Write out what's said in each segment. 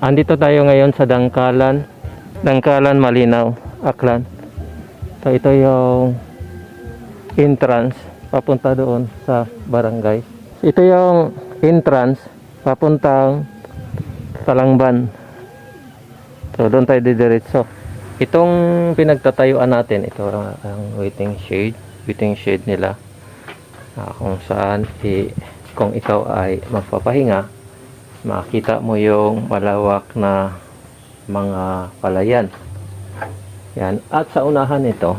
Andito tayo ngayon sa Dangkalan, Malinaw, Aklan. So ito yung entrance papunta doon sa barangay. Ito yung entrance papuntang Talangban. So doon tayo didiretso. Itong pinagtatayuan natin, ito ang waiting shade nila. Kung saan kung ikaw ay magpapahinga, makita mo yung malawak na mga palayan. Yan. At sa unahan nito,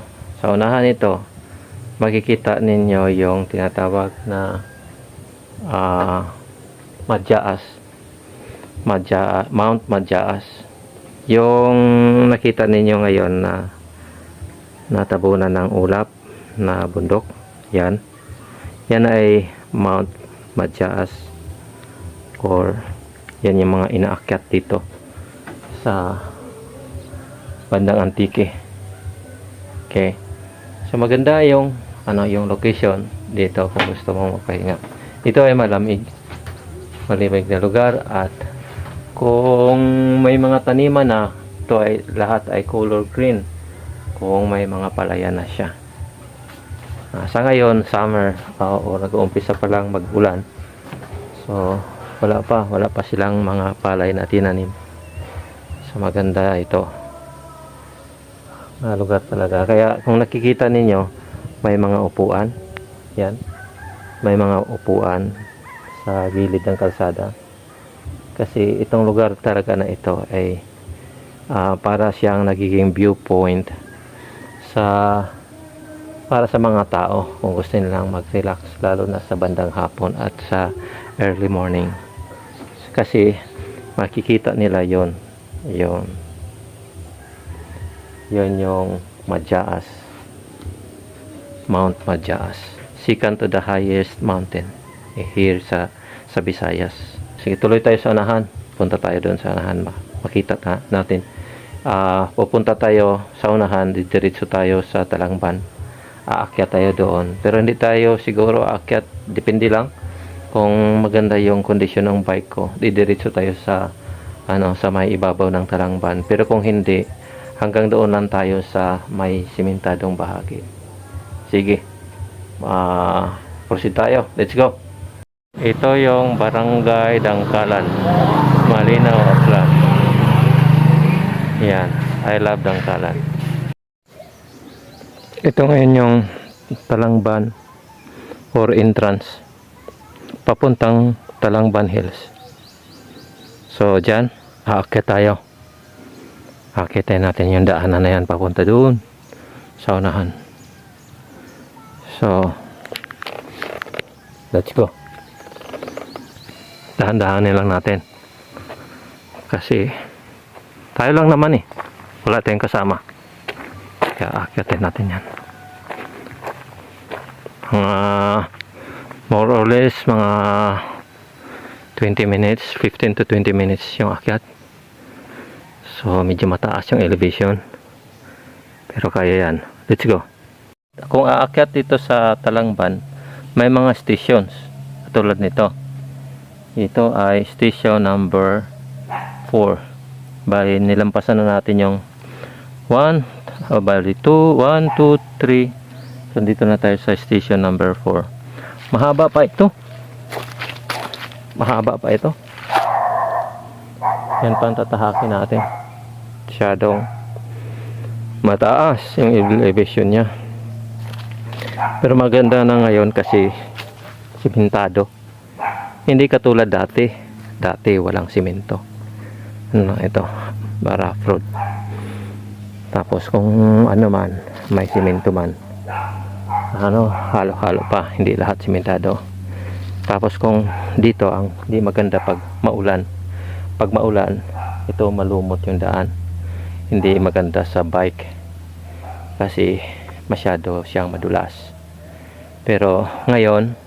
makikita ninyo yung tinatawag na Mount Madyaas. Yung nakita ninyo ngayon na natabunan ng ulap na bundok, yan ay Mount Madyaas, or yan yung mga inaakyat dito sa bandang Antique. Okay, so maganda yung location dito kung gusto mong magpahinga. Ito ay malamig na lugar, at kung may mga taniman na, ito ay lahat ay color green kung may mga palayan na siya. Sa ngayon summer, o nag-uumpisa pa lang mag-ulan, so wala pa silang mga palay na tinanim. So maganda ito na lugar talaga. Kaya kung nakikita ninyo, may mga upuan. Yan, may mga upuan sa gilid ng kalsada, kasi itong lugar talaga na ito ay para siyang nagiging viewpoint para sa mga tao kung gusto nilang mag-relax, lalo na sa bandang hapon at sa early morning, kasi makikita nila yon yung Madyaas, Mount Madyaas, second to the highest mountain here sa Visayas. Sige, tuloy tayo sa unahan, punta tayo doon sa unahan, makita natin. Pupunta tayo sa unahan, didiretso tayo sa Talangban, aakyat tayo doon, pero hindi tayo siguro aakyat, depende lang kung maganda yung kondisyon ng bike ko, didiretso tayo sa may ibabaw ng Talangban. Pero kung hindi, hanggang doon lang tayo sa may simentadong bahagi. Sige, proceed tayo, let's go. Ito yung Barangay Dangkalan, Malinaw, Aklan. Yan, I love Dangkalan. Ito ngayon yung Talangban or entrance papuntang Talangban Hills. So dyan, aakyat tayo. Aakyat natin yung daanan na yan papunta doon sa unahan. So let's go. Dahan-dahanin lang natin, kasi tayo lang naman wala tayong kasama, kaya aakyatin natin yan. More or less mga 20 minutes, 15 to 20 minutes yung akyat. So medyo mataas yung elevation, pero kaya yan. Let's go. Kung aakyat dito sa Talangban, may mga stations tulad nito. Ito ay station number 4. Bali, nilampasan na natin yung 1, 2, 1, 2, 3. So dito na tayo sa station number 4. Mahaba pa ito. Yan pa ang tatahakin natin. Masyadong mataas yung elevation nya. Pero maganda na ngayon kasi simentado. Hindi katulad dati walang simento. Ito, rough road. Tapos kung man, may simento man, halo-halo pa, hindi lahat simentado. Tapos kung dito, ang hindi maganda pag maulan, ito malumot yung daan, hindi maganda sa bike kasi masyado siyang madulas. Pero ngayon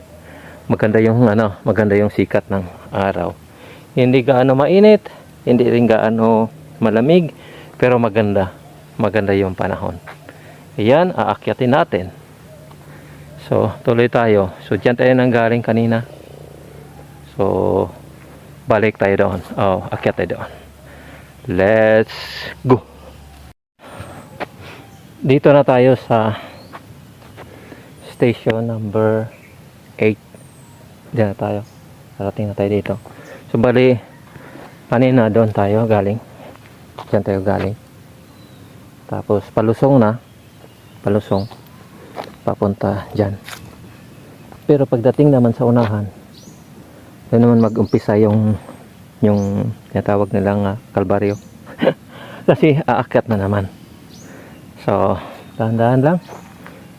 maganda yung sikat ng araw, hindi gaano mainit, hindi rin gaano malamig, pero maganda yung panahon. Ayan, aakyatin natin. So tuloy tayo. So dyan tayo nang galing kanina, so balik tayo doon, akyat tayo doon. Let's go. Dito na tayo sa station number 8. Diyan na tayo. Parating na tayo dito. So bali, kanina doon tayo galing. Diyan tayo galing. Tapos palusong na. Palusong. Papunta dyan. Pero pagdating naman sa unahan, doon naman mag-umpisa yung tinatawag nilang kalbaryo. Kasi aakyat na naman. So, dahan-dahan lang.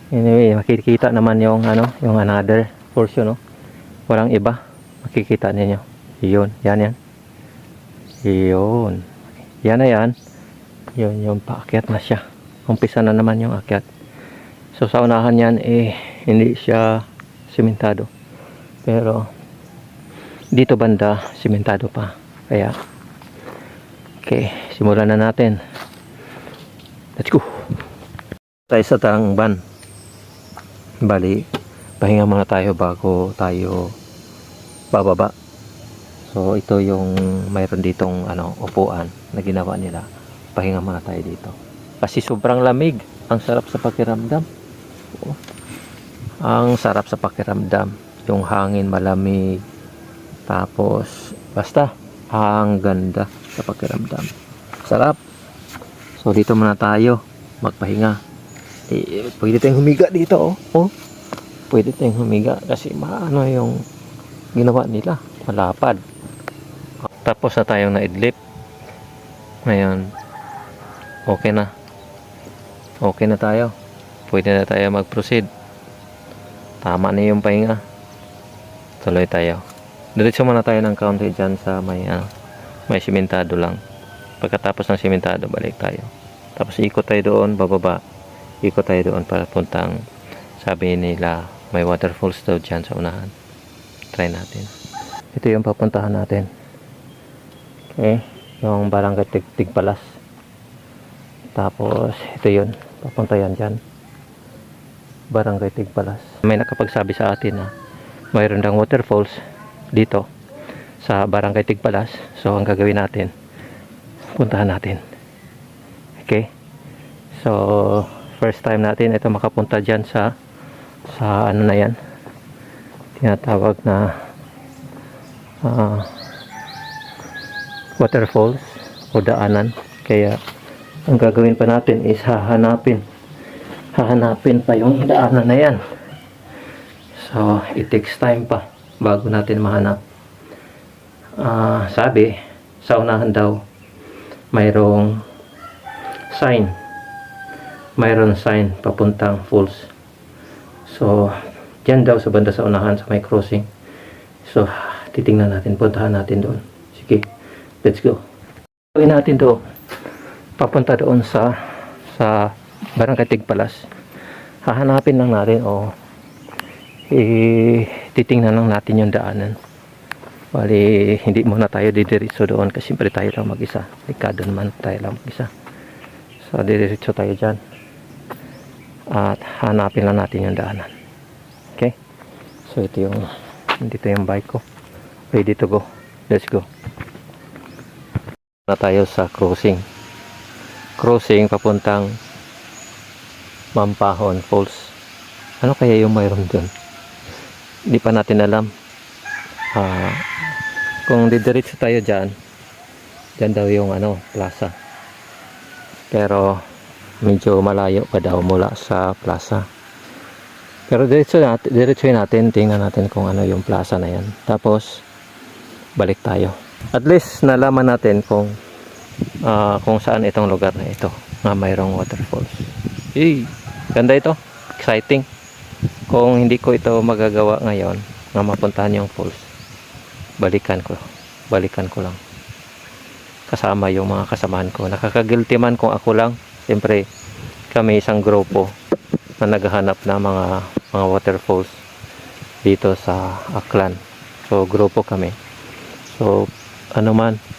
Anyway, makikita naman yung yung another portion, no. Walang iba. Makikita ninyo. Yun, yan. Yun. Yan na yan. Yun, yung paakyat na siya. Umpisa na naman yung akyat. So, sa unahan yan, hindi siya simentado. Pero, dito banda, simentado pa. Kaya, okay, simulan na natin. Let's go. Tayo sa Tangban. Bali, pahinga muna tayo bago tayo bababa. So, ito yung mayroon ditong upuan na ginawa nila. Pahinga muna tayo dito. Kasi sobrang lamig. Ang sarap sa pakiramdam. Oh. Ang sarap sa pakiramdam. Yung hangin malamig. Tapos, basta, ang ganda sa pakiramdam. Sarap. So, dito muna tayo magpahinga. Pwede tayong humiga dito, oh. Pwede tayong humiga kasi maano yung ginawa nila. Malapad. Tapos na tayong naidlip. Ngayon, okay na. Okay na tayo. Pwede na tayo mag-proceed. Tama na yung pahinga. Tuloy tayo. Diretso muna tayo ng kaunti dyan sa may simentado lang. Pagkatapos ng simentado, balik tayo. Tapos ikot tayo doon, bababa. Ikot tayo doon para puntang, sabi nila, may waterfalls daw dyan sa unahan. Try natin. Ito yung papuntahan natin. Okay. Yung Barangay Tigpalas. Tapos, ito yun. Papunta yan dyan. Barangay Tigpalas. May nakapagsabi sa atin na mayroon daw waterfalls dito sa Barangay Tigpalas. So, ang gagawin natin, puntahan natin. Okay? So, first time natin ito makapunta dyan sa ano na yan. Tinatawag na waterfalls o daanan. Kaya, ang gagawin pa natin is hahanapin pa yung daanan na yan. So, it takes time pa bago natin mahanap. Sabi, sa unahan daw, mayroon sign papuntang falls. So, dyan daw sa banda sa unahan sa may crossing. So, titingnan natin, puntahan natin doon. Sige, let's go. Gawin natin doon. Papunta doon sa Barangay Tigpalas. Hahanapin lang natin titingnan lang natin yung daanan. Bali, hindi muna tayo didiretso doon kasi siyempre tayo lang mag-isa. Likado naman tayo lang mag-isa. So, didiretso tayo dyan. At hanapin lang natin yung daanan. Okay? So, dito yung bike ko. Ready to go. Let's go. Na tayo sa crossing papuntang Mampahon Falls. Ano kaya yung mayroon dun? Hindi pa natin alam. Kung didiretso tayo dyan daw yung plaza. Pero medyo malayo pa daw mula sa plaza. Pero diretsoin natin, tingnan natin kung ano yung plaza na yan. Tapos balik tayo. At least nalaman natin kung saan itong lugar na ito na mayroong waterfalls. Ganda ito. Exciting. Kung hindi ko ito magagawa ngayon na mapuntahan yung falls, balikan ko lang kasama yung mga kasamahan ko. Nakakagilty man kung ako lang. Siyempre kami isang grupo na naghahanap na mga waterfalls dito sa Aklan. So grupo kami. So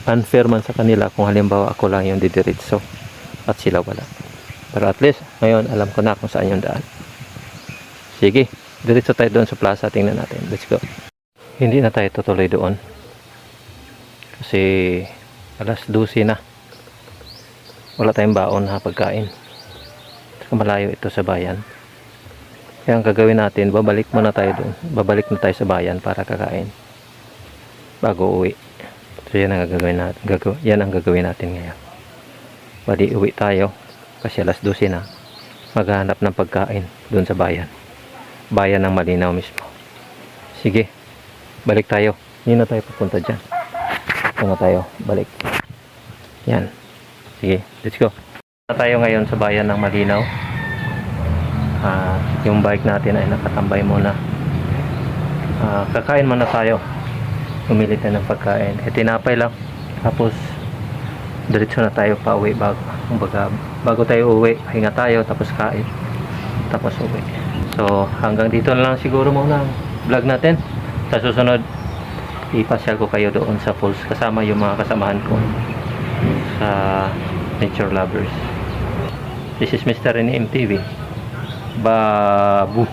unfair man sa kanila kung halimbawa ako lang yung didiretso at sila wala. Pero at least ngayon alam ko na kung saan yung daan. Sige, diretso tayo doon sa plaza. Tingnan natin. Let's go. Hindi na tayo tutuloy doon kasi alas 12 na. wala tayong baon na pagkain. Saka malayo ito sa bayan. Kaya ang gagawin natin, babalik muna tayo doon. Babalik na tayo sa bayan para kakain bago uwi. So yan ang gagawin natin. Yan ang gagawin natin ngayon. Bali uwi tayo kasi alas 12 na. Maghanap ng pagkain doon sa bayan. Bayan ng Malinaw mismo. Sige, balik tayo. Hindi na tayo pupunta dyan. Ito na tayo, balik. Yan. Sige, let's go. Na tayo ngayon sa bayan ng Malinaw. Yung bike natin ay nakatambay muna. Kakain muna tayo. Umili tayo ng pagkain. Tinapay lang. Tapos diretso na tayo pa uwi bago tayo uwi. Hinga tayo tapos kain. Tapos uwi. So hanggang dito na lang siguro muna ang vlog natin. Sa susunod ipasyal ko kayo doon sa falls kasama yung mga kasamahan ko sa nature lovers. This is Mr. NMTV. Babu.